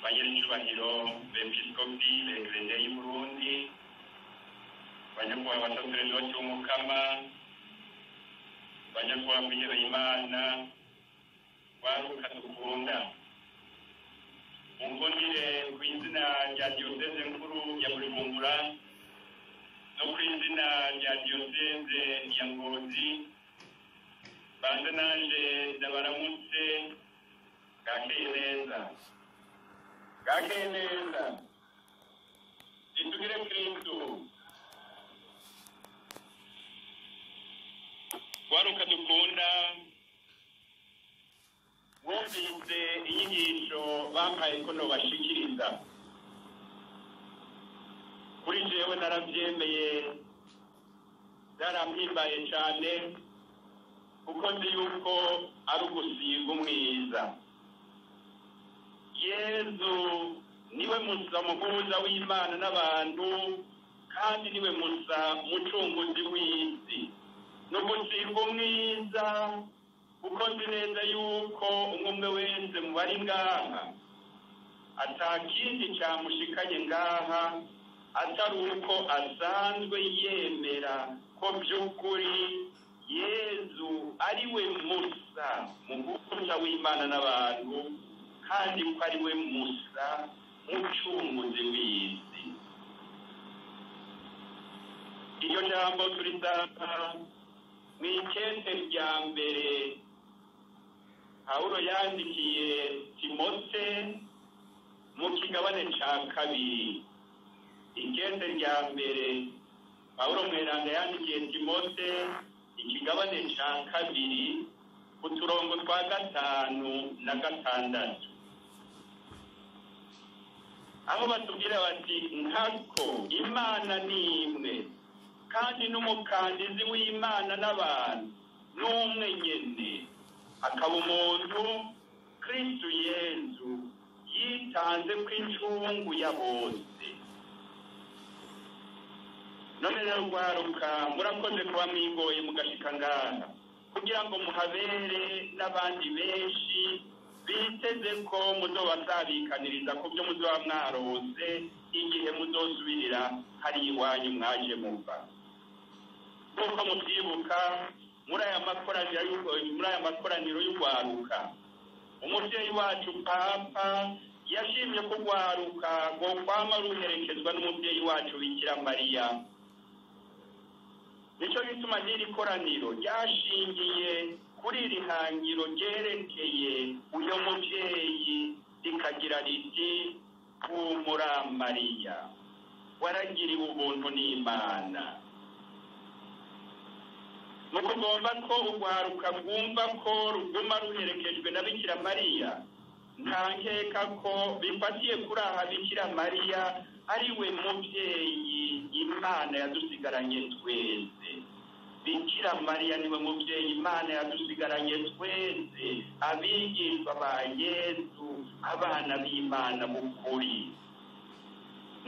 banyir'icyubahiro bepiskopi bekerende y'Uburundi, banyakubahwa abasaseredoti b'umukama, banyakubahwa kwihebeye Imana, waruka dukunda. Mungundire ku izina rya diyoseze nkuru ya Bujumbura no ku izina rya diyoseze ya Ngozi, banze nanje ndabaramutse bwakeye neza. Bwakeye neza. Itugire Kristo. Waruka dukunda, wumvise inyigisho bampaye ko nobashikiriza. Kuri jewe naravyemeye, byarampimbaye cyane, kuko nzi yuko ari ugusiga umwiza. Yezu niwe musa muhuza w'Imana n'abantu, kandi niwe musa mucunguzi w'isi. N'ugusiga umwiza, kuko nzi neza yuko umwe wese mu bari ngaha atakindi cyamushikanye ngaha atari uko asanzwe yemera ko by'ukuri Yezu ari we musa muhuza w'Imana n'abantu, kandi ko ari we musa mucunguzi w'isi. Iryo jambo turisanga mw'ikete rya mbere Pawulo yandikiye Timote mu kigabane ca kabiri. Ikete rya mbere Pawulo mweranda yandikiye Timote ikigabane ca kabiri uturongo twa 5 na 6, aho batubwira bati nkako Imana ni imwe, kandi n'umukandizi w'Imana n'abantu n'umwe nyene, akaba umuntu Kristo Yezu yitanze kw'incungu ya bose. None rero rwaruka, murakoze kuba mwigoye mugashika ngaha, kugira ngo muhabere n'abandi benshi biteze ko muzobasabikaniriza ku byo muzoba mwarose igihe muzosubirira hari iwanyu mwaje muva. Nk'uko muvyibuka muri aya makoraniro y'urwaruka, umuvyeyi wacu Papa yashimye ko urwaruka ngo kwama ruherekezwa n'umuvyeyi wacu Bikira Mariya. Nico gituma n'iri koraniro ryashingiye kuri iri hangiro ryerekeye uyo muvyeyi, rikagira riti humura Mariya, waragiriwe ubuntu n'Imana. Mukugomba ko urwaruka rwumva ko ruguma ruherekejwe na Bikira Mariya, nta nkeka ko bifatiye kuri aha Bikira Mariya ari we muvyeyi Imana yadusigaranye twese. Bikira Mariya niwe muvyeyi Imana yadusigaranye twese, abigishwa ba Yesu, abana b'Imana b'ukuri.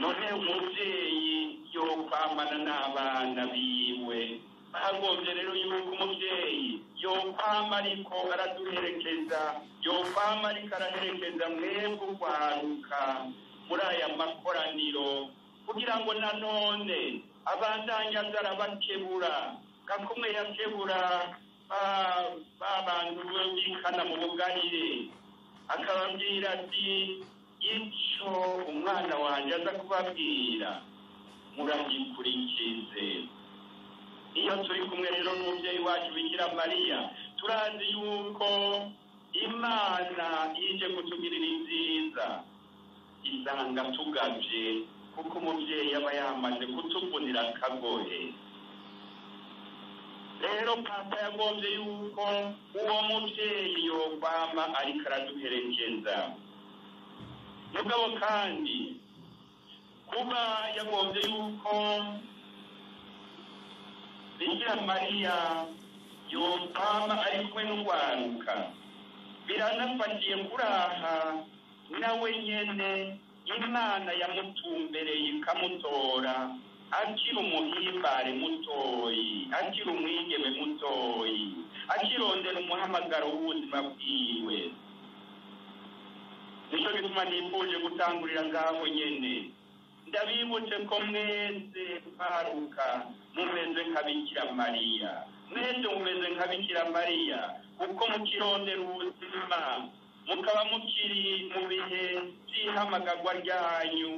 None umuvyeyi yokwamana n'abana biwe, bagombye rero yuko umuvyeyi yokwama ariko araduherekeza, yokwama ariko araherekeza mwebwe urwaruka muri aya makoraniro, kugira ngo nanone abandanye azarabakebura gakumwe yakebura abantu bumvikana mu bugarire, akababwira ati ico umwana wanje aza kubabwira muragikurikize. Iyo turi kumwe rero n'umuvyeyi wacu Bikira Mariya, turazi yuko Imana ije kutugirira inziza, isanga tugavye, kuko umuvyeyi aba yamaze kutuvunira akagohe. Rero Papa yagombye yuko uwo muvyeyi yokwama ariko araduherekeza. Mugabo kandi kuba yagombye yuko Bikira Mariya yokwama ari kumwe n'urwaruka, biranafatiye kuri aha nawe nyene Imana yamutumbereye ikamutora akiri umuhimbare mutoyi, akiri umwigeme mutoyi, akirondera umuhamagaro w'ubuzima bwiwe. Nico gituma nifuje gutangurira ngaho nyene ndabibutse ko mwese paruka mumeze nka Bikira Mariya, mwese mumeze nka Bikira Mariya kuko mukirondera ubuzima mukaba mukiri mu bihe by'ihamagarwa ryanyu.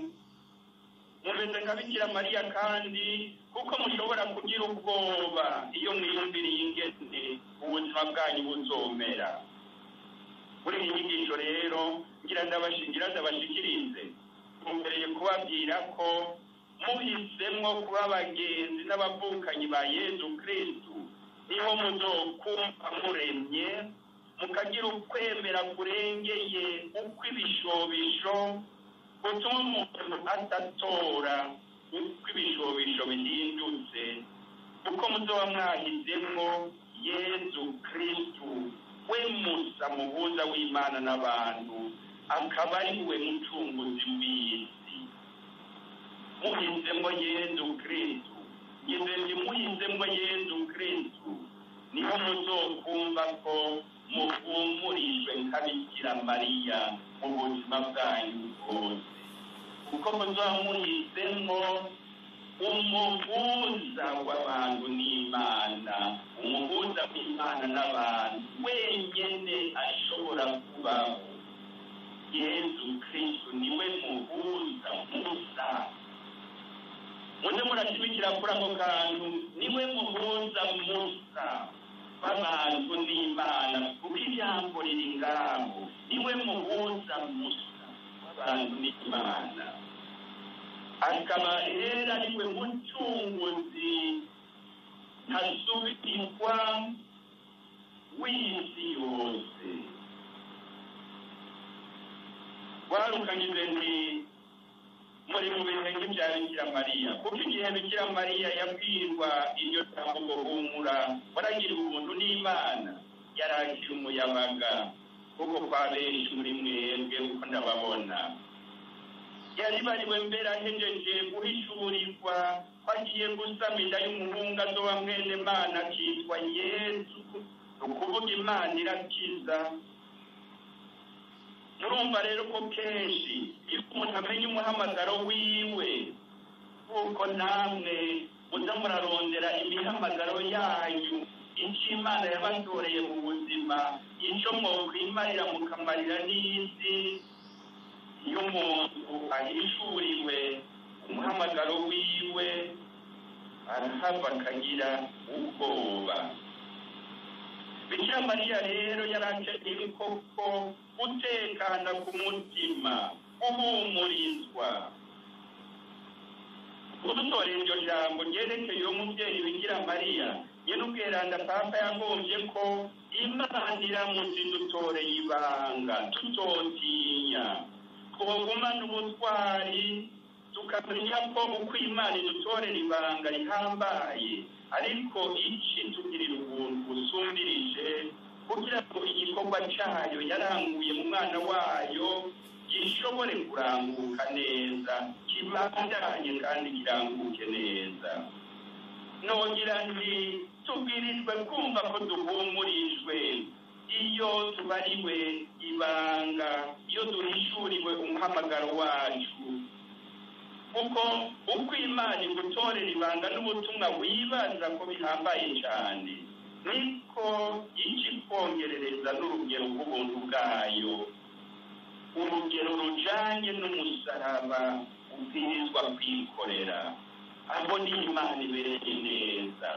Mumeze nka Bikira Mariya kandi kuko mushobora kugira ubwoba iyo mwiyumviriye ingene ubuzima bwanyu buzomera. Muri iyi nyigisho rero ngira ndabashikirize mbereye kubabwira ko muhisemwo kuba abagenzi n'abavukanyi ba Yezu Kristu niho muzokumva muremye mukagira ukwemera kurengeye uko ibishobisho gutuma umuntu atatora uko ibishobisho bihindutse kuko muzoba mwahisemwo Yezu Kristu we musa muhuza w'Imana n'abantu akaba ari we mucunguzi w'isi. Muhisemwo Yezu Kristu, ngeze muhisemwo Yezu Kristu niho muzokumva ko muhumurijwe nka Bikira Mariya mu buzima bwanyu bwose kuko muzoba muhisemwo umuhuza w'abantu n'Imana, umuhuza w'Imana n'abantu wenyene ashobora kubaho. Yezu Kristu niwe muhuza musa. Muze murashimikira kuri ako kantu, niwe muhuza musa w'abantu n'Imana kuko ijambo riri ngaho, niwe muhuza musa w'abantu n'Imana. Akaba rero ariwe mucunguzi ntasubirwa w'isi yose. Warukanyije nti muri mu bihe nk'ibya Bikira Mariya kuko igihe Bikira Mariya yabwirwa iryo jambo humura waragira ubuntu n'Imana yarakira umuyabaga kuko kwa benshi muri mwebwe uko ndababona yari bariwe mbere ahejeje guhishurirwa kwagiye gusama inda y'umuhungu azoba mwene Mana akitwa Yezu, ukuvuga Imana irakiza. Murumva rero ko kenshi iyo umuntu amenya umuhamagaro wiwe kuko namwe muza murarondera imihamagaro yanyu icyo Imana yabatoreye mu buzima, icyo mwokwimarira mukamarira n'isi. Iyo umuntu ahishuriwe umuhamagaro wiwe arahava akagira ubwoba. Bikira Mariya rero yarakeneye koko gutekana ku mutima, guhumurizwa. Kudutorera iryo jambo ryerekeye uwo mubyeyi Bikira Mariya, nyene ubweranda Papa yagombye ko Imana iramutse idutoreye ibanga tutotinya, twogumana ubutwari tukamenya ko uko Imana idutorera ibanga rihambaye ariko iki tugirira ubuntu busumbirije kugira ngo igikorwa cyayo yaranguye mu mwana wayo gishobore kuranguka neza, kibandanye kandi kiranguke neza. Nogira nti tubwirijwe kumva ko duhumurijwe iyo tubariwe ibanga, iyo duhishuriwe umuhamagaro wacu kuko uko Imana igutorera ibanga n'ubutumwa wibaza ko bihambaye cyane niko ikikongerereza n'urugero rw'ubuntu bwayo, urugero rujanye n'umusaraba ubwirizwa kwikorera. Aho ni Imana ibereye neza.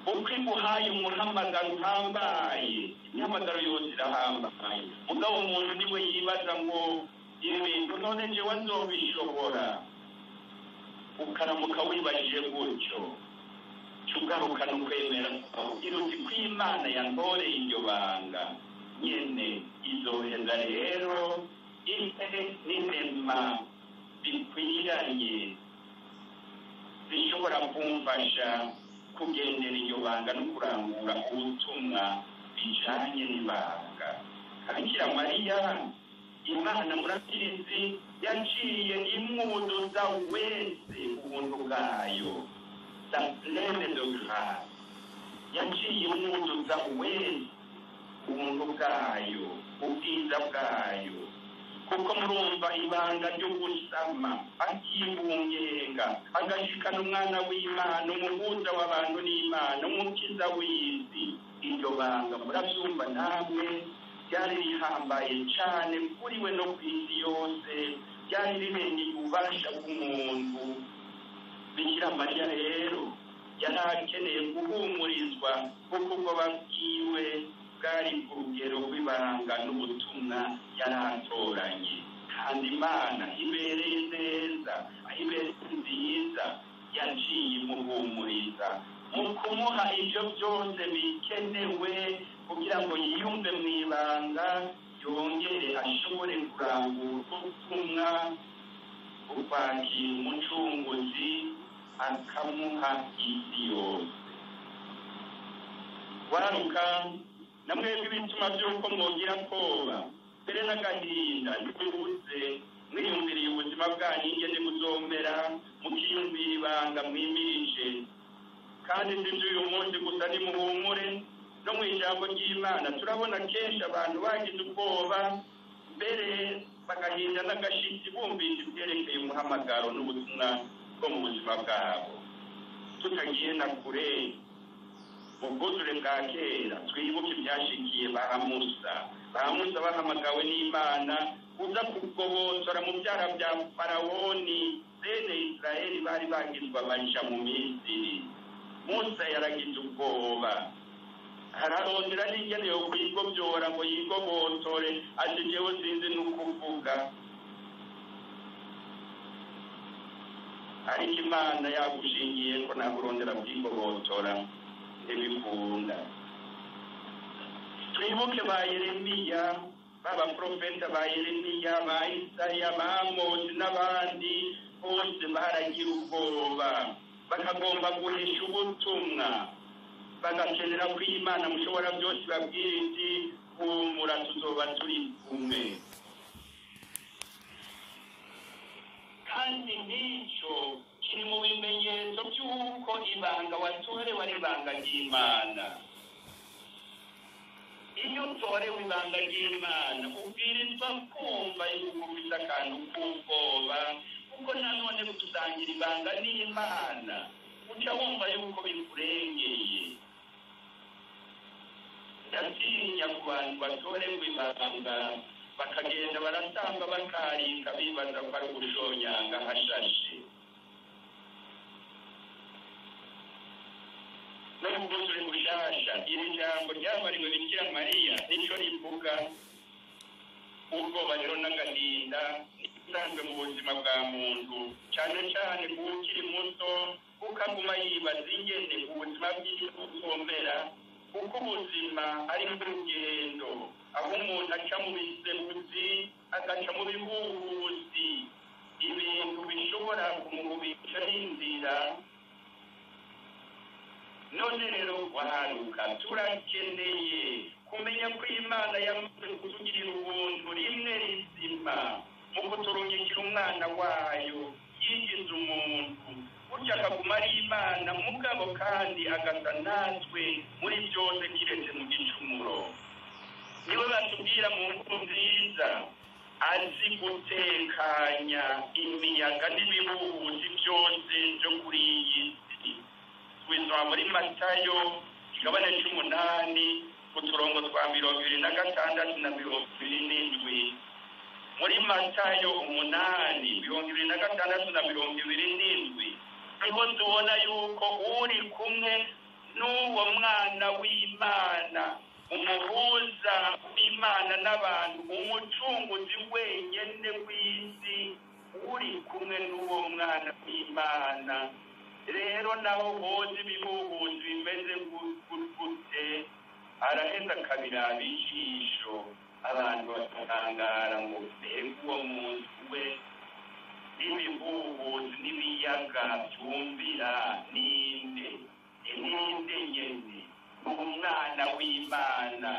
Uko iguhaye umuhamagaro uhambaye, imihamagaro yose irahambaye, mugabo umuntu niwe yibaza ngo ibintu none jewe nzobishobora. Ukaramuka wibajije gutyo cugarukana ukwemera kugira uti ko Imana yantoreye iryo banga nyene izoheza rero intege n'inema bikwiranye bishobora kumfasha kugendera iryo banga no kurangura ubutumwa bijanye n'ibanga. Bikira Mariya Imana murakizi yaciye imwuzuza wese ubuntu bwayo, la pleine de grâce. Yaciye imwuzuza wese ubuntu bwayo, ubwiza bwayo, kuko murumva ibanga ryo gusama akibungenga agashikana umwana w'Imana umuhuza w'abantu n'Imana umukiza w'isi. Iryo banga murabyumva namwe ryari rihambaye cyane kuri we no ku isi yose, ryari rirengeye ububasha bw'umuntu. Bikira Mariya rero yari akeneye guhumurizwa kuko ubwo babwiwe bwari ku rugero rw'ibanga n'ubutumwa yari atoranye. Kandi Imana ibereye neza, ibereye nziza, yaciye imuhumuriza mu kumuha ibyo byose bikenewe kugira ngo yiyumve mu ibanga, yongere ashobore kurangura ubutumwa bwo kwakira umucunguzi akamuha isi yose. Waruka namwebwe ibituma by'uko mwogira koba mbere n'agahinda ntibibuze mwiyumviriye ubuzima bwanyu ingene muzomera, mukiyumvira ibanga mwimirije. Kandi sibyo uyu munsi gusa nimuhumure, no mu ijambo ry'Imana turabona kenshi abantu bagize ubwoba mbere bagahinda n'agashitsi bumvise ibyerekeye umuhamagaro n'ubutumwa bwo mu buzima bwabo. Tutagiye na kure mu bwuzure bwa kera, twibuke ibyashikiye ba Musa bahamagawe n'Imana uza kugobotora mu byara bya Farawoni. Bene Israeli bari bagizwe abaja mu Misiri. Musa yaragize ubwoba, ararondera n'ingene yo kwigobyora ngo yigobotore, ati jewe sinzi n'ukuvuga. Ariko Imana yagushingiye ko nakurondera kwigobotora ntibikunda. Twibuke ba Yeremiya, b'abaprofeta ba Yeremiya, ba Isaya, ba Amosi n'abandi bose baragira ubwoba, bakagomba guhisha ubutumwa, bagakenera ko Imana mushobora byose babwira iti humura tuzoba turi kumwe. Kandi n'icyo kiri mu bimenyetso by'uko ibanga watorewe ari ibanga ry'Imana. Iyo utorewe ibanga ry'Imana ubwirizwa kumva yuko ufite akantu k'ubwoba, kuko nanone gusangira ibanga n'Imana uca wumva yuko bikurengeye. Ndatinya ku bantu batorewe ibanga bakagenda baratanga bakarika bibaza ko ari ugushonyanga hashashe. No mu bwuzure bushasha iri jambo ryabariwe Bikira Mariya nicyo rivuga ubwoba rero n'agahinda isanzwe mu buzima bwa muntu, cyane cyane ukiri muto ukaguma yibaza ingene ubuzima bwiwe buzombera, kuko ubuzima ari urugendo aho umuntu aca mu bisebuzi agaca mu bihuhuzi, ibintu bishobora kumubika inzira. None rero waharuka turakeneye kumenya ko Imana yamaze kutugirira ubuntu rimwe rizima mu kuturungikira umwana wayo yigize umuntu, burya akaguma ari Imana mugabo kandi agasa natwe muri byose kiretse mu gicumuro. Niwe batubwira mu nkuru nziza, azi gutekanya imiyaga n'ibihuhuzi byose byo kuri iyi si. Twisoma muri Matayo ikigabane c'8 uturongo twa 26 na 27. Muri Matayo 8:26 na 27 niho tubona yuko uri kumwe n'uwo mwana w'Imana, umuhuza w'Imana n'abantu, umucunguzi wenyene w'isi, uri kumwe n'uwo mwana w'Imana. Rero naho hose ibihuhuzi bimeze gute, araheza akabiraba ijisho, abantu bakatangara ngo mbega uwo muntu we n'ibihuhuzi n'ibiyaga byumvira ninde nyene, umwana w'Imana,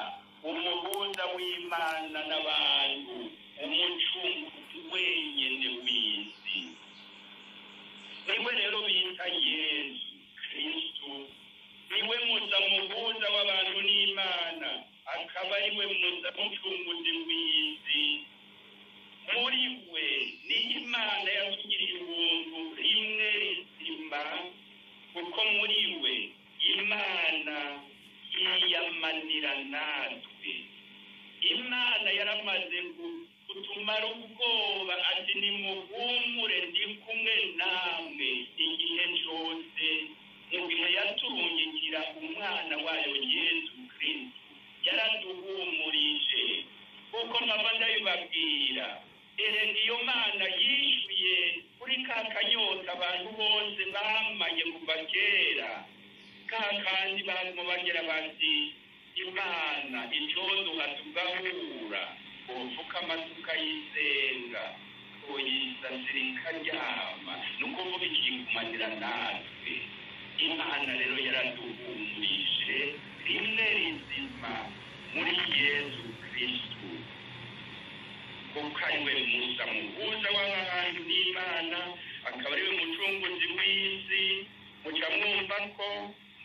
umuhuza w'Imana n'abantu, umucunguzi wenyene w'isi. Niwe rero bita Yesu Kristo, niwe muza muhuza w'abantu n'Imana, akaba ariwe muza mucunguzi w'isi. muri we ni imana yatugiriye ubuntu rimwe rizima, kuko muri we imana yiyamanira natwe. Imana yaramaze kutumara ubwoba ati nimuhumure ndi kumwe namwe igihe cyose, mu gihe yaturungikira umwana wayo Yesu Kristo yaraduhumurije. Kuko mpava ndabibabwira, erega iyo mana yishuye kuri ka kanyota abantu bose bamanye kuva kera, ka kandi barimo bagira bati imana icoduha tugahura, upfukama tukayisenga, tuyisasira ikaryama, ni ukuvuga ikigumanira natwe. Imana rero yaraduhumurije rimwe rizima muri Yesu Kristo, kuko ari we musa muhuza w'abantu n'Imana, akaba ari we mucunguzi w'isi. Muca mwumva ko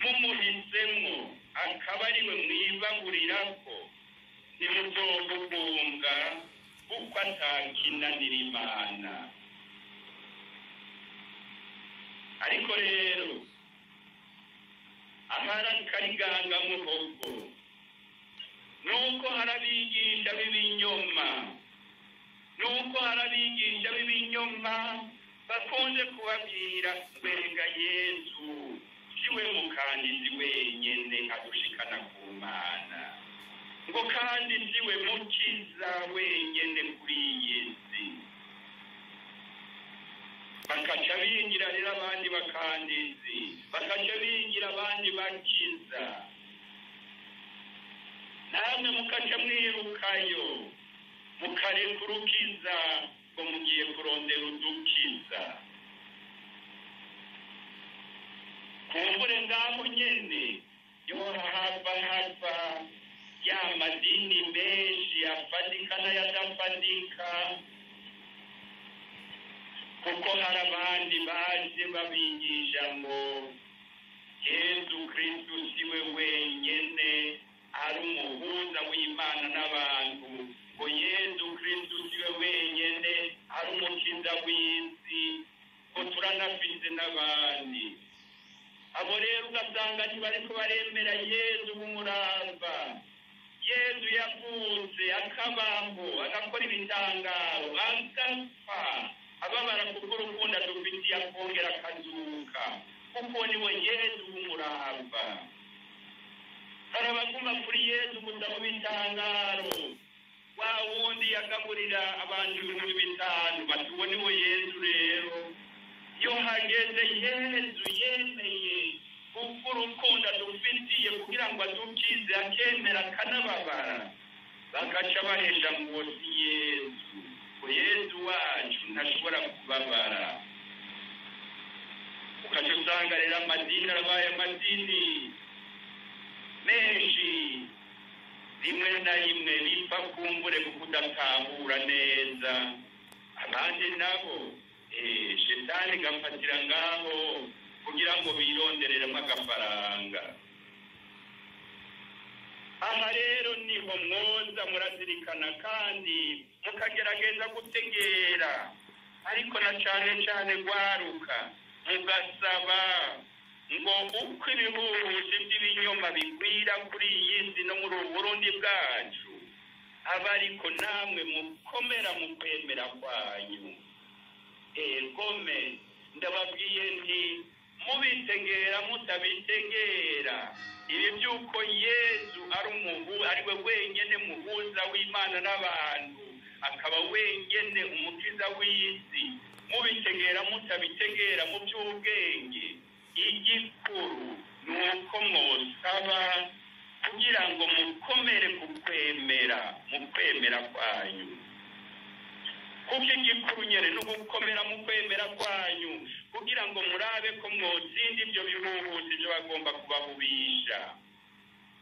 mumuhisemo, akaba ari we mwibaburirako, ntimuzomugunga kuko atakinanira Imana. Ariko rero ahari kariganga muhogo, nuko harabigisha b'ibinyoma, bakunze kubabwira mbega Yesu siwe mukandizi wenyene adushikana ku Mana, ngo kandi siwe mukiza wenyene kuri iyi si. Bakaca bingira rero abandi bakandizi, bakaca bingira abandi bakiza, namwe mukaca mwirukayo mukareka urukiza ngo mugiye kurondera udukiza. Kumbure ngaho nyene yohava ya madini menshi afadika n'ayadafadika, kuko hari abandi baje babigisha ngo Yesu Kristo siwe wenyene ari umuhuza w'Imana n'abantu, ngo Yesu Kristo siwe wenyene ari umukiza w'isi, ngo turanafite n'abandi. Abo rero ugasanga ntibariko baremera Yesu w'umurava. Yesu yavutse akabaho agakora ibitangaro agapfa, ababara kuko urukundo adufitiye akongera akazuka, kuko niwe Yesu w'umurava. Hari abaguma kuri Yesu gusa mu bitangaro, wa wundi yagaburira abantu 5,000 bati uwo niwe Yesu. Rero iyo hageze Yesu yemeye kuko urukundo adufitiye kugira ngo adukize, akemera akanababara, bagaca bahesha ngo si Yesu, ngo Yesu wacu ntashobora kubabara. Ukaca usanga rero amadini arabaye amadini menshi, rimwe na rimwe bipfa kumbure kuko udatahura neza. Abandi nabo shetani gafatira ngaho kugira ngo birondereremo agafaranga. Aha rero niho mwoza murazirikana kandi mukagerageza gutegera, ariko na cyane gwaruka mugasaba ngo uko ibihuhusi by'ibinyoma bigwira kuri iyi si no muri Burundi bwacu, aba ariko namwe mukomera mu kwemera kwanyu. Gome ndababwiye nti mubitegera mutabitegera, ibi by'uko Yesu ari we wenyene muhuza w'Imana n'abantu, akaba wenyene umukiza w'isi, mubitegera mutabitegera mu by'ubwenge, igikuru ni uko mwosaba kugira ngo mukomere mu kwemera kwanyu. Kuko igikuru nyene no gukomera mu kwemera kwanyu, kugira ngo murabe ko mwotsinda ibyo bihuhusi byo bagomba kubahubisha.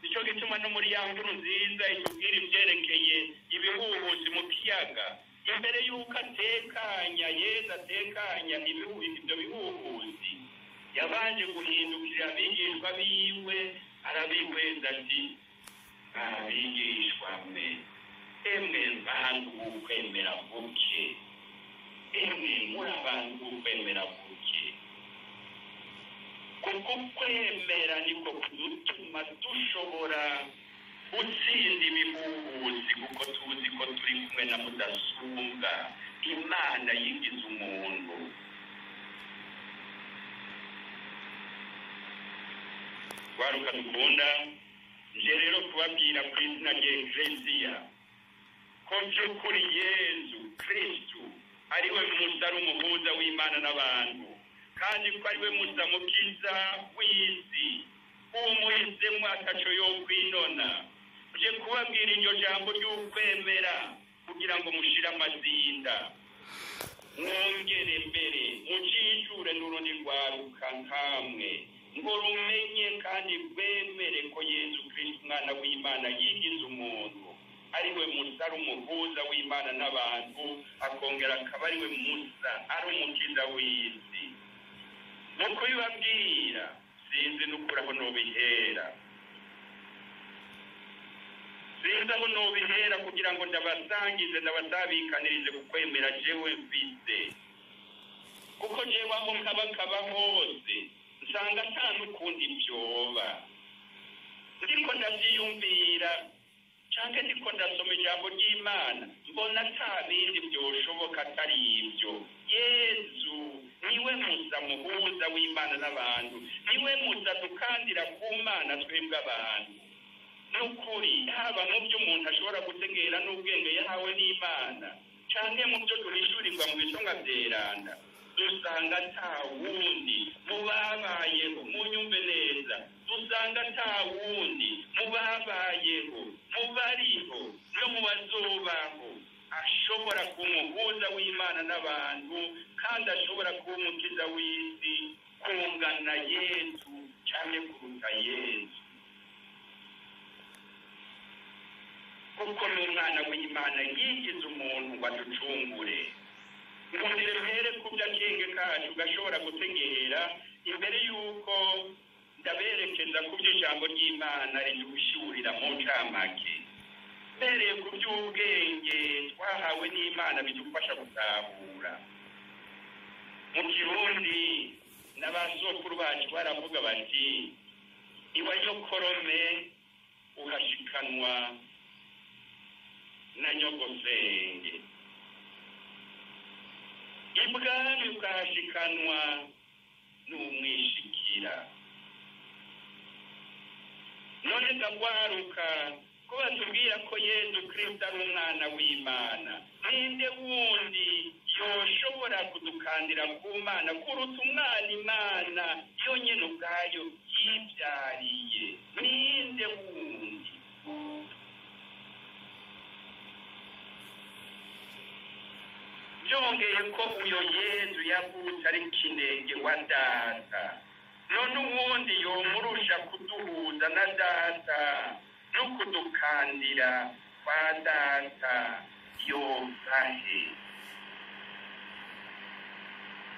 Nicyo gituma no muri ya nkuru nziza itubwira ibyerekeye ibihuhusi mu kiyaga, imbere y'uko Yesu atekanya ibyo bihuhusi, yabanje guhindukira abigishwa biwe, arabihweza ati abigishwa mwe, emwe abantu b'ukwemera buke, emwe muri abantu b'ukwemera buke, kuko kwemera niko kudutuma dushobora gutsinda ibihuhuzi, kuko tuzi ko turi kumwe na mudasumbwa Imana yigize umuntu. Waruka dukunda, nje rero kubabwira ku izina rya Ekleziya ko by'ukuri Yezu Kristu ariwe Musa ari umuhuza w'Imana n'abantu, kandi ko ariwe Musa mukiza w'isi, uwo muhisemo ataco yo kwinona. Nje kubabwira iryo jambo ry'ukwemera kugira ngo mushire amazinda, mwongere mbere mucijure n'urundi rwaruka nkamwe, ngo rumenye kandi rwemere ko Yezu Kristo umwana w'Imana yigize umuntu, ariwe Musa ari umuhuza w'Imana n'abantu, akongera akaba ariwe Musa ari umukiza w'isi. Mu kubibabwira sinzi n'ukuri aho nobihera, sinzi aho nobihera kugira ngo ndabasangize ndabasabikanirize kukwemera jewe mfise, kuko jewe aho nkaba hose nsanga nta n'ukundi byoba. Ndiko ndavyiyumvira canke ndiko ndasoma ijambo ry'Imana, mbona ata bindi byoshoboka atari ibyo. Yezu niwe Musa muhuza w'Imana n'abantu, niwe Musa dukandira ku Mana twebwe abantu. Nukuri haba mu byo umuntu ashobora gutegera n'ubwenge yahawe n'Imana, canke mu byo duhishurirwa mu bisonga vyeranda, dusanga ata wundi mu babayeho, munyumve neza, dusanga ata wundi mu babayeho, mu bariho no mu bazobaho ashobora kuba umuhuza w'Imana n'abantu, kandi ashobora kuba umukiza w'isi kungana Yesu canke kuruta Yesu, kuko n'umwana w'Imana yigize umuntu ngo aducungure. Ngundire mpere ku by'akenge kacu gashobora gutegera imbere y'uko ndaberekeza ku by'ijambo ry'Imana riduhishurira mu ncamake, mbereye ku by'ubwenge twahawe n'Imana bidufasha gutahura. Mu Kirundi n'abasokuru bacu baravuga bati, iwa nyokorome uhashikanwa na nyogosenge, ibwami ukahashikanwa n'umwishikira. None ndagwaruka ko batubwira ko Yezu Kristo ari umwana w'Imana, ninde wundi yoshobora kudukandira ku Mana kuruta umwana Imana yonyene ubwayo yibyariye? Ninde wundi? Byongeye ko uyo Yezu yavutse ari kinenge wa Data, none uwundi yomurusha kuduhuza na Data no kudukandira kwa Data yovahe?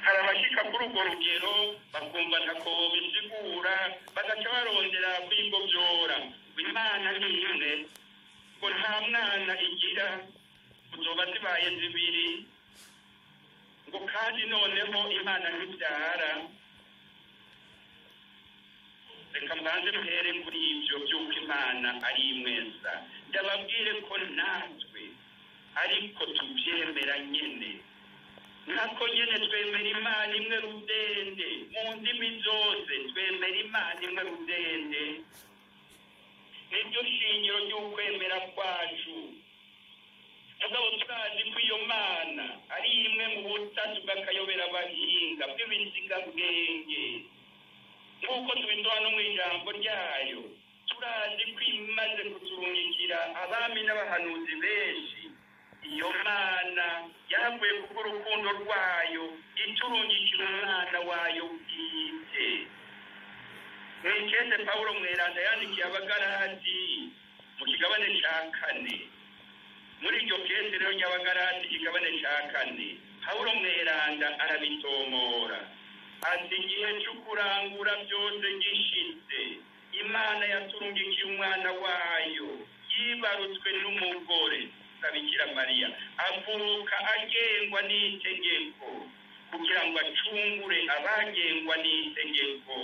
Hari abashika kuri urwo rugero bakumva ntako bisigura, bagaca barondera kwigobyora Imana ni imwe, ngo nta mwana igira, kuzoba zibaye zibiri, ngo kandi noneho Imana ntibyara. Reka mbanze mpere kuri ibyo by'uko Imana ari imweza, ndababwire ko natwe ariko tubyemera nyene, nako nyene twemera Imana imwe rudende, mu ndimi zose twemera Imana imwe rudende. Niryo shingiro ry'ukwemera kwacu. Mugabo turazi ko iyo Mana ari imwe mu butatu bw'akayobera abahinga bw'ibisiga-bwenge, nk'uko tubindwa no mu ijambo ryayo. Turazi ko imaze kuturungikira abami n'abahanuzi benshi. Iyo Mana yavuye kubw'urukundo rwayo iturungikira umwana wayo bwite. Mw'ikete Pawulo mweranda yandikiye Abagalati mu kigabane ca 4, muri iryo kete rero ry'Abagalati ikigabane ca 4, Pawulo mweranda arabitomora ati, igihe cyo kurangura byose gishitse, Imana yaturungikiye umwana wayo yibarutswe n'umugore, bikira mariya avuka agengwa n'itegeko kugira ngo acungure abagengwa n'itegeko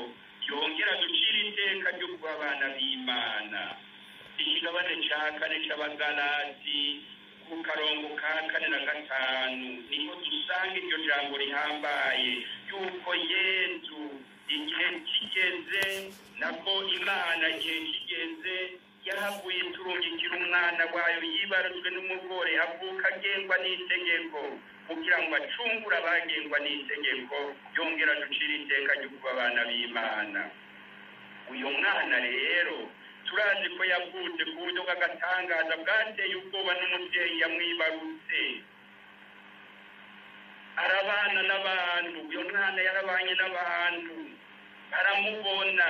yongera ducira iteka ryo kuba abana b'Imana. Ikigabane cya kane cy'Abagalati ku karongo ka 4 na 5 niho dusanga iryo jambo rihambaye yuko Yesu igihe kigeze nako Imana igihe kigeze yahavuye turungikira umwana wayo yibaruzwe n'umugore avuka agengwa n'itegeko kugira ngo acungure abagengwa n'itegeko yongera ducira iteka ryo kuba abana b'Imana. Uyu mwana rero turazi ko yavutse ku buryo bw'agatangaza bwateye ubwoba n'umubyeyi yamwibarutse. Arabana n'abantu, uyu mwana yarabanye n'abantu, baramubona,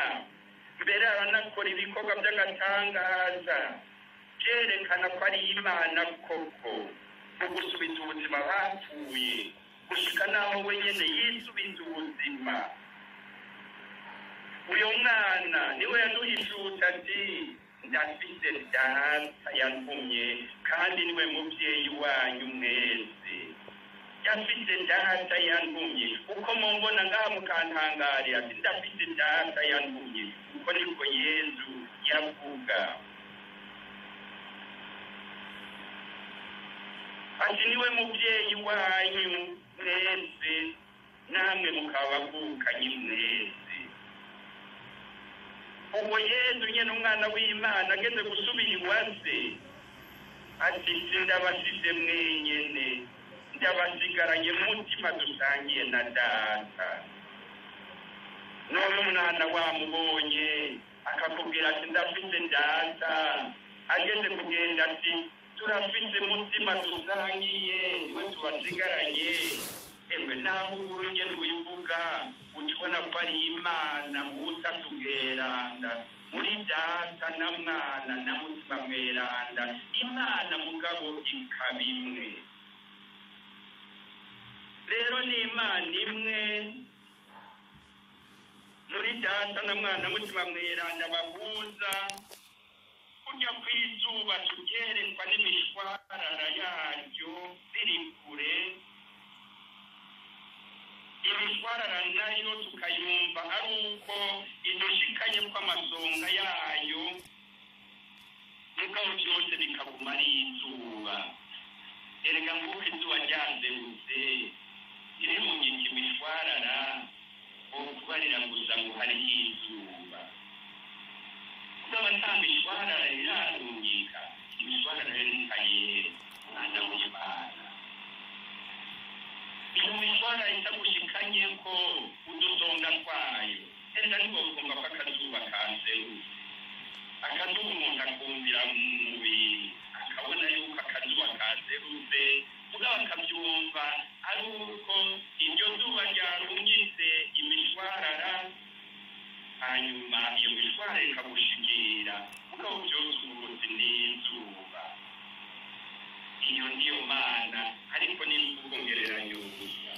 mbere aranakora ibikorwa by'agatangaza byerekana ko ari Imana koko, mu gusubiza ubuzima bapfuye, gushika naho wenyine yisubiza ubuzima. Uyu mwana niwe yaduhishuta ati ndafite data yantumye kandi niwe mubyeyi wanyu mwese. Yafite data yantumye uko mumbona ngaha mukantangarira ati ndafite data yantumye uko niko Yesu yavuga. Ati niwe mubyeyi wanyu mwese namwe mukabavukanye mwese. Ubwo Yesu nyene umwana w'Imana ageze gusubira iwase ati sindabasize mwenyene ndabasigaranye mutima dusangiye na data. None umwana wamubonye akakubwira ati ndafite data, ageze kugenda ati turafite mutima dusangiye niwe tubasigaranye. Ewe naho urunye rwivuga utubona ko ari Imana utatu mweranda muri data na mwana na mutima mweranda, Imana mugabo ikaba imwe. Rero ni Imana imwe muri data na mwana mutima mweranda bahuza kujya kw'izuba tugerekwa n'imishwarara yaryo biri kure. Imishwarara nayo tukayumva ari uko idushikanye kw'amasonga yayo, mugabo byose bikaguma ari izuba. Erega nguko izuba ryazengurutse iri mu giti imishwarara ukubarira gusa ngo hariho izuba. Mugabo nta mishwarara irarungika, imishwarara rikaye mwana w'Imana. Iyo mishwarara itagushikanye ko udusonga twayo, erega ntibokumva ko akazuba kazengurutse. Akazuba umuntu akumvira mu mubiri akabona yuko akazuba kazengurutse, mugabo akabyumva ari uko iryo zuba ryarungitse imishwarara, hanyuma iyo mishwarara ikagushikira, mugabo byose ubuzi n'izuba. Iyo niyo Mana, ariko n'imvugongereranyo gusa.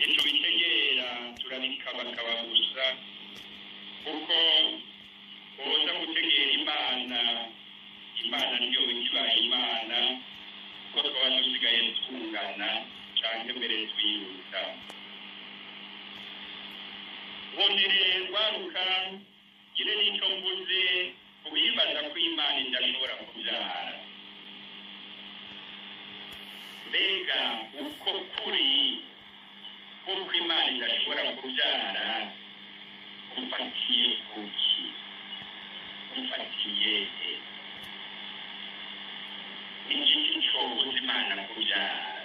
Icyo bitegera turabikabakaba gusa, kuko boza gutegera Imana, Imana niyo ikibaye Imana, kuko twaba dusigaye tungana cyangwa mbere twihuta. Wongere rwaruka gire n'icyo mvuze kubibaza ko Imana idashobora kubyara. Mbega uko kuri kuko Imana idashobora kubyara ufatiye kuki, ufatiye igiti cyobuze Imana kubyara.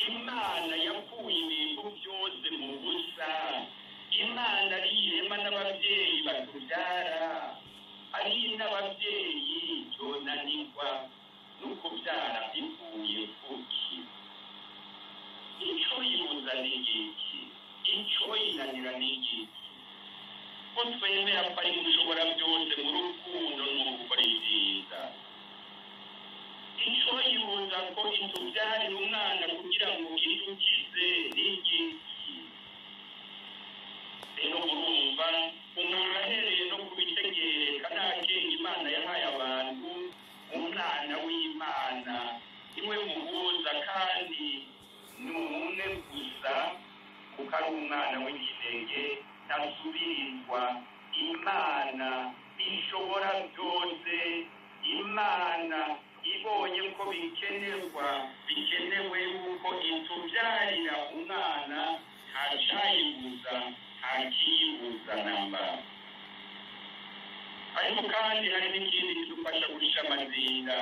Imana yakuye ibintu byose mu busa. Imana ari irema n'ababyeyi batubyara, ari n'ababyeyi yonanirwa n'ukubyara bivuye kuki. Icyo yibuza ni igiki, icyo yinanira ni igiki. Ko twemera ko ari gushobora byose mu rukundo no mu gukora ibyiza. Icyo yibuza ko itubyarira umwana kugira ngo idukize ni igiki. Rero murumva umuntu ahereye no kubitegeka nta kenge Imana yahaye abantu w'umwana w'ikinege ntasubirizwa. Imana ishobora byose, Imana ibonye ko bikenewe yuko itubyarira umwana, ntacayibuza, ntakiyibuza namba. Ariko kandi hari n'ikindi kidufasha guhisha amazinda,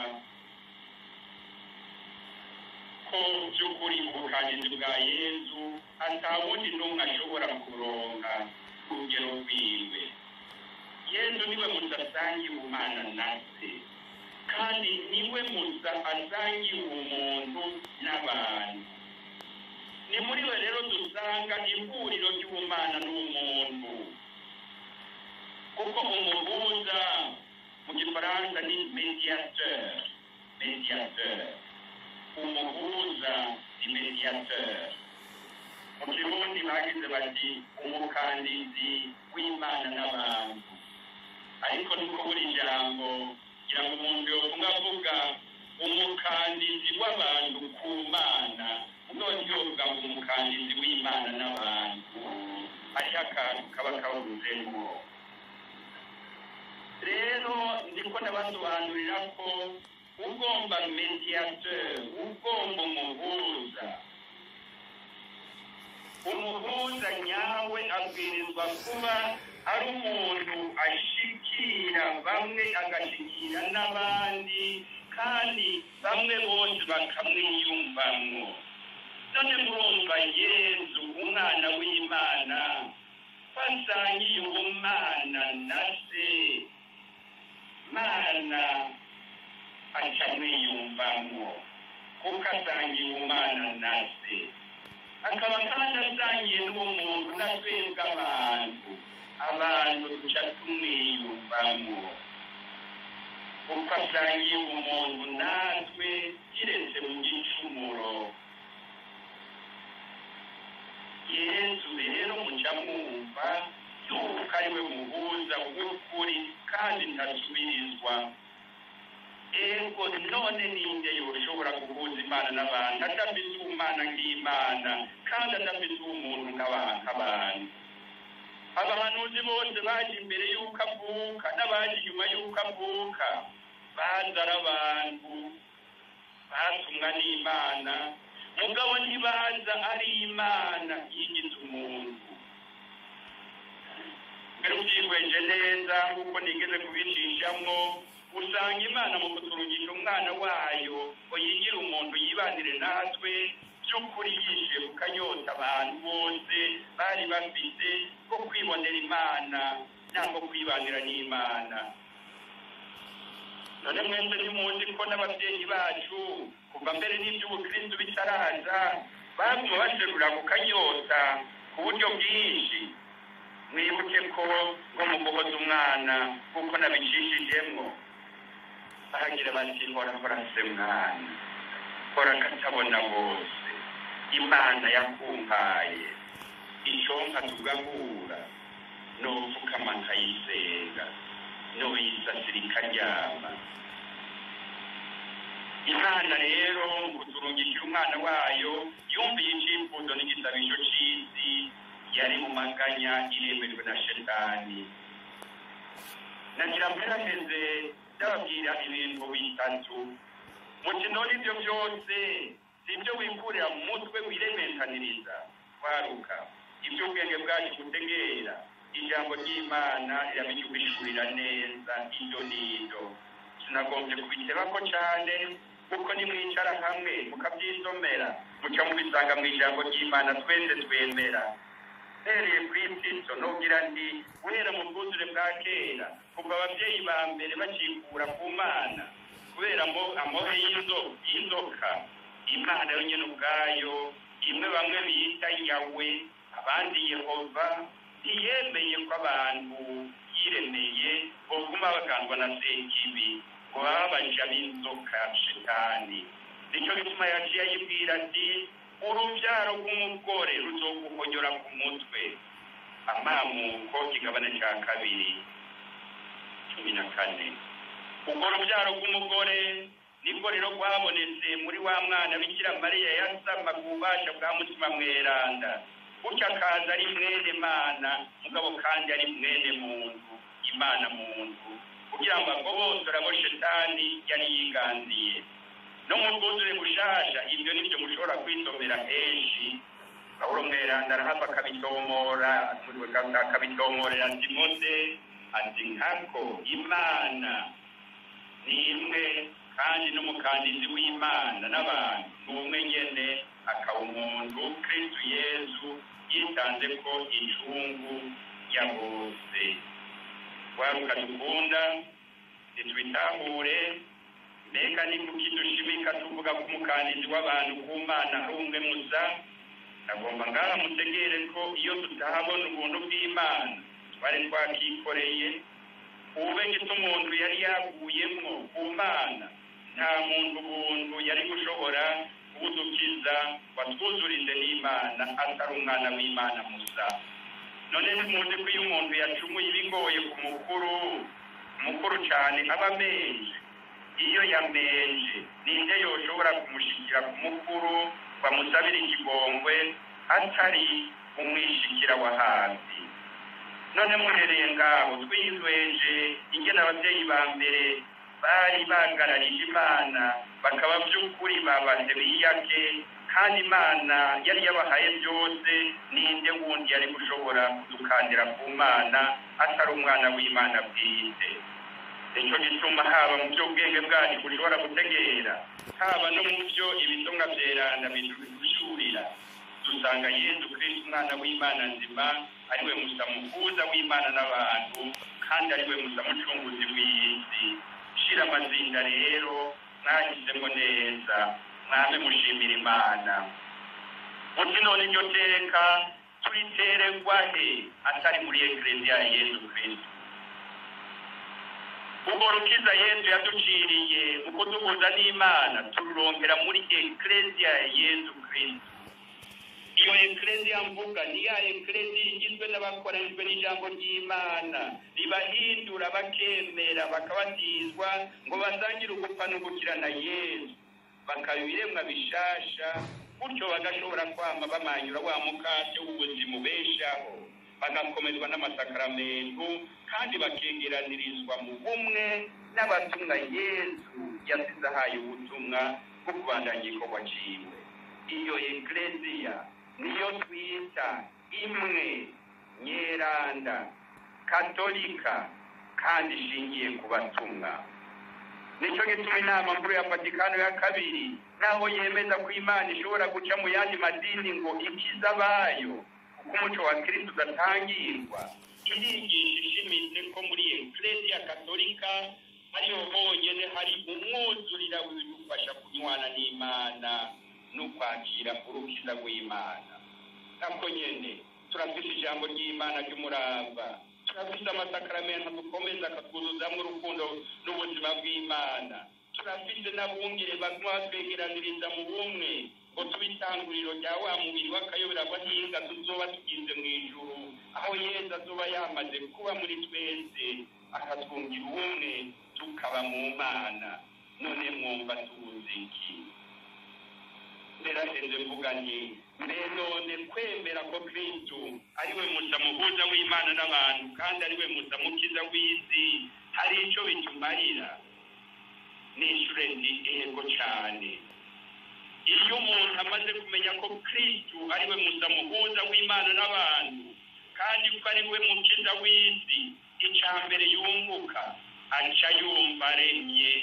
ko by'ukuri ubukanizi bwa Yezu atawundi n'umwe ashobora kuronka ku rugero rwiwe. Yezu niwe musa asangiye ubumana na se, kandi niwe musa asangiye ubumuntu n'abantu. Ni muri we rero dusanga ihuriro ry'ubumana n'ubumuntu, kuko umuhuza mu gifaransa ni mediateur. Umuhuza ni mediateur. Mu kirundi bagize bati umukandizi w'Imana n'abantu. Ariko nuko buri jambo kugira ngo umuntu yokumva avuga umukandizi w'abantu ku Mana, none yovuga umukandizi w'Imana n'abantu, hariho akantu kaba kawuzemo. Rero ndiko ndabasobanurira ko ugomba mediateur, ugomba umuhuza nyawe abwirizwa kuba ari umuntu ashikira bamwe agashikira n'abandi, kandi bamwe bose bakamwiyumvamo. None murumva Yezu umwana w'Imana basangiye ubumana na se, Mana acamwiyumvamo kuko asangiye ubumana na se, akaba kandi asangiye n'ubumuntu na twebwe abantu duca tumwiyumvamo kuko asangiye ubumuntu natwe kiretse mu gicumuro. Yezu rero muca mwumva yuko ari we muhuza w'ukuri kandi ntasubirizwa. Ego none ninde yoshobora guhuza Imana n'abantu adafite ubumana nk'Imana kandi adafite ubumuntu nk'abantu? Abahanuzi bose baje imbere y'uko avuka n'abaje inyuma y'uko avuka baza ari abantu batumwa n'Imana, mugabo ntibaza ari Imana yigize umuntu. Mbere ubyihweje neza nk'uko nigeze kubicishamo, usanga Imana mu kuturungisha umwana wayo ngo yigire umuntu yibanire natwe, by'ukuri yishe kukanyota abantu bose bari bafite ko kwibonera Imana cyangwa kwibanira n'Imana. None mwese ntimuzi ko n'ababyeyi bacu kuva mbere n'iby'ubukristo bitaraza baguma baserura kukanyota ku buryo bwinshi. Mwibuke ko ngo mu guhoza umwana kuko nabicishijemo baragira bati hora se mwana, hora katabona bose, Imana yakumpaye iconka tugahura, nopfukama nkayisenga, noyisasira ikaryama. Imana rero kuturungikira umwana wayo yumviye icifuzo n'igisabisho c'isi, yari mu maganya iremejwe na Shetani. Nagira mperaheze ndababwira ibintu bitatu. Muti none ibyo byose sibyo wikurira mu mutwe wirementaniriza waruka ibyo ubwenge bwacu gutegera ijambo ry'Imana rirabishurira neza indo nido. Sinagombye kubiteba ko cyane kuko nimwicara hamwe mukabyisomera muca mubisanga mu ijambo ry'Imana twese twemera. Hereye kw'Ikristo nogira nti guhera mu bwuzure bwa kera kuva ababyeyi ba mbere bakikura ku Mana kubera amore y'inzoka, Imana yonyine ubwayo imwe bamwe bita Yawe abandi Yehova ntiyemeye ko abantu yiremeye boguma bagandwa na sekibi ngo baba baja b'inzoka Shetani. Nicyo gituma yaciye ayibwira ati urubyaro rw'umugore ruzoguhonyora ku mutwe. Amamuko kigabane cya 2:14. Ubwo rubyaro rw'umugore nibwo rero rwabonetse muri wa mwana Bikira Mariya yasama ku bubasha bwa mutima mweranda. gutya akaza ari mwene mana mugabo kandi ari mwene muntu imana muntu kugira ngo agobotore abo shetani yari yiganziye no mu bwuzure bushasha ibyo nibyo mushobora kwisomera henshi Pawulo mweranda arahava akabitomorera Timote ati nkako imana ni imwe kandi n'umukandizi w'imana n'abantu n'umwe nyene akaba umuntu Kristo Yesu yitanze ko incungu ya bose waruka dukunda nitwitahure mbega ni kuki dushimika tuvuga ku mukandizi w'abantu ku mana umwe musa nagomba ngaha mutegere ko iyo tutahabona ubuntu bw'imana twari twakikoreye ube gito umuntu yari yaguyemwo ku mana nta muntu buntu yari gushobora kubudukiza watwuzurize n'imana atari umwana w'imana musa none ntimuzi ko iyo umuntu yacumuye ibigoye ku mukuru cyane aba amenje iyo yameje ninde yoshobora kumushikira ku mukuru bamusabira ikigongwe atari umwishikira wa hafi none muhereye ngaho twizweje ingene ababyeyi ba mbere bari bagararije imana bakaba by'ukuri babaze biyake kandi imana yari yabahaye byose ninde wundi yari gushobora kudukandira ku mana atari umwana w'imana bwite icyo gituma haba mu by'ubwenge bwacu bushobora gutegera haba no mu byo ibisomwa byerana bidushurira dusanga Yesu Kristo umwana w'imana nzima ariwe musa muhuza w'imana n'abantu kandi ariwe musa mucunguzi w'isi shira amazinda rero mwahisemo neza mwame mushimira imana muti none iryo teka turitererwa he atari muri ekleziya ya Yesu Kristo ubwo rukiza Yesu yaduciriye mu kuduhuza n'imana tururongera muri ekleziya ya Yesu Kristo iyo ekleziya mvuga ni ya ekleziya igizwe n'abakoreshejwe n'ijambo ry'imana ribahindura bakemera bakabatizwa ngo basangire ugupfa n'ugukirana Yesu bakaba ibiremwa bishasha gutyo bagashobora kwama bamanyura wa mukate w'ubuzima ubeshaho bagakomezwa n'amasakaramentu kandi bakegeranirizwa mu bumwe n'abatumwa Yesu yasize ahaye ubutumwa bwo kubandanya igikorwa ciwe iyo ekleziya niyo twita imwe nyeranda katolika kandi ishingiye ku batumwa nicyo gituma inama nkuru ya Vatikano ya kabiri naho yemeza ko imana ishobora guca mu yandi madini ngo ikiza abayo kuko umuco wa Kristo udatangirwa irigisha ishimitse ko muri ekleziya katolika ariho honyene hari umwuzurira w'ibidufasha kunywana n'imana no kwakira urukiza rw'imana nako nyene turafite ijambo ry'imana ry'umurava turafite amasakaramentu dukomeza akatwuzuzamwo urukundo n'ubuzima bw'imana turafite n'abungere baguma batwegeraniriza mu bumwe ngo tubitanguriro rya wa mubiri w'akayobera bahinga tuzoba tugize mu ijuru aho Yesu azoba yamaze kuba muri twese akatwungira ubumwe tukaba mu mana none mwumva tubuze iki nderaheze mvuga nti none kwemera ko Kristo ariwe musa muhuza w'imana n'abantu kandi ariwe musa mukiza w'isi hari icyo bitumarira n'ishure ndi ego cyane iyo umuntu amaze kumenya ko Kristo ariwe musa muhuza w'imana n'abantu kandi ko ariwe mukiza w'isi icambere yunguka aca yumva aremye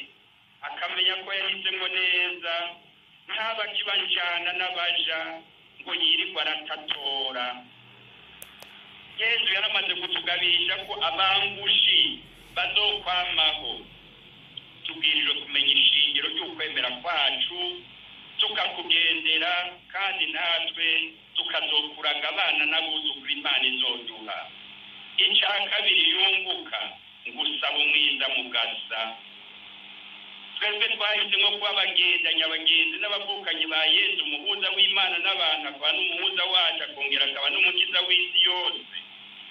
akamenya ko yahisemo neza ntaba kibanjana n'abaja ngo yirirwa aratatora Yesu yaramaze kutugabisha ko abangushi bazokwamaho tubwirijwe kumenya ishingiro ry'ukwemera kwacu tukakugendera kandi natwe tukazokuraga abana n'abuzukuru imana izoduha icya kabiri yunguka ngusaba umwiza mugasa twebwe twahisemo kuba abagendanye abagenzi n'abavukanyi ba Yesu umuhuza w'imana n'abantu akaba n'umuhuza wacu akongera akaba n'umukiza w'isi yose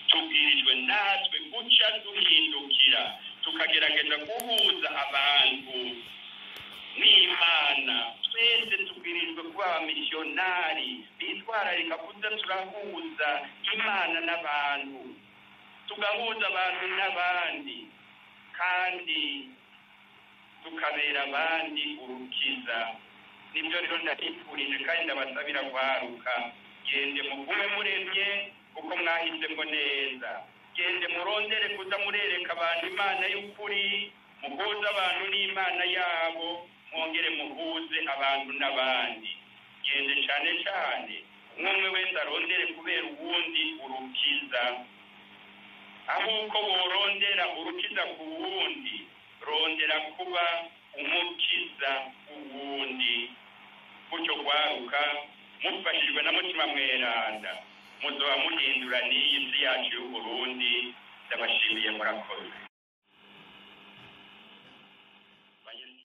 tubwirijwe natwe guca duhindukira tukagerageza guhuza abantu n'imana twese tubwirijwe kuba abamisiyonari bitwa twitwararika kuza turahuza imana n'abantu tugahuza abantu n'abandi kandi tukabera abandi urukiza. Nibyo rero ndabifurije kandi ndabasabira kwaruka, gende mugume muremye kuko mwahisemo neza, gende murondere kuza murereka abantu imana y'ukuri, muhuze abantu n'imana yabo, mwongere muhuze abantu n'abandi. Gende cyane cyane umwe wese arondere kubera uwundi urukiza. Aho uko worondera urukiza ku wundi, rondera kuba umukiza uwundi. Gutyo kwaruka mufashijwe na mutima mweranda muzoba muhindura n'iyi si yacu y'Uburundi. Ndabashimiye, murakoze.